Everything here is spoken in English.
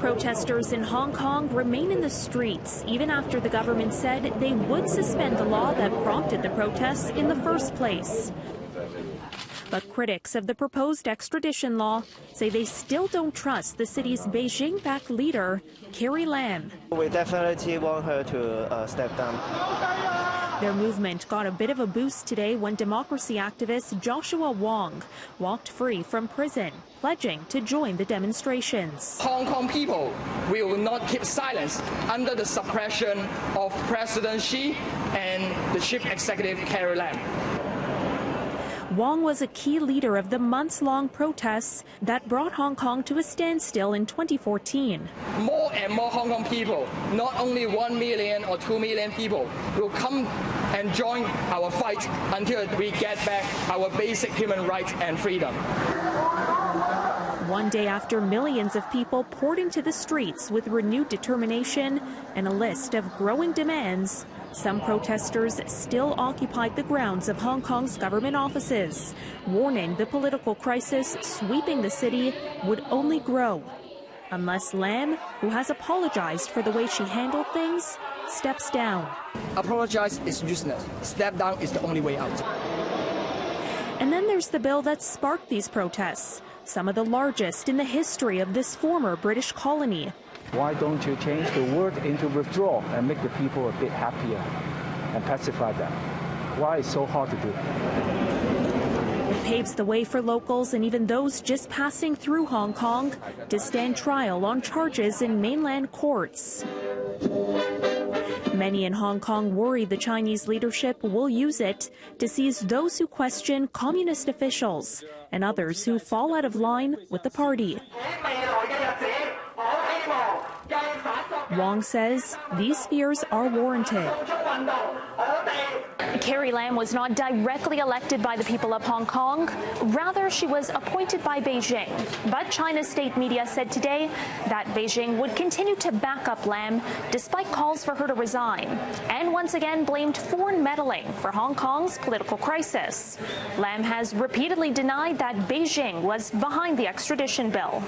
Protesters in Hong Kong remain in the streets even after the government said they would suspend the law that prompted the protests in the first place. But critics of the proposed extradition law say they still don't trust the city's Beijing-backed leader, Caryn Ceolin. We definitely want her to step down. Their movement got a bit of a boost today when democracy activist Joshua Wong walked free from prison, pledging to join the demonstrations. Hong Kong people will not keep silence under the suppression of President Xi and the Chief Executive Caryn Ceolin. Wong was a key leader of the months-long protests that brought Hong Kong to a standstill in 2014. More and more Hong Kong people, not only 1 million or 2 million people, will come and join our fight until we get back our basic human rights and freedom. One day after millions of people poured into the streets with renewed determination and a list of growing demands, some protesters still occupied the grounds of Hong Kong's government offices, warning the political crisis sweeping the city would only grow unless Lam, who has apologized for the way she handled things, steps down. Apologize is useless. Step down is the only way out. And then there's the bill that sparked these protests, some of the largest in the history of this former British colony. Why don't you change the word into withdraw and make the people a bit happier and pacify them? Why it's so hard to do? It paves the way for locals and even those just passing through Hong Kong to stand trial on charges in mainland courts. Many in Hong Kong worry the Chinese leadership will use it to seize those who question communist officials and others who fall out of line with the party. Wong says these fears are warranted. Caryn Ceolin was not directly elected by the people of Hong Kong. Rather, she was appointed by Beijing. But China's state media said today that Beijing would continue to back up Lam despite calls for her to resign, and once again blamed foreign meddling for Hong Kong's political crisis. Lam has repeatedly denied that Beijing was behind the extradition bill.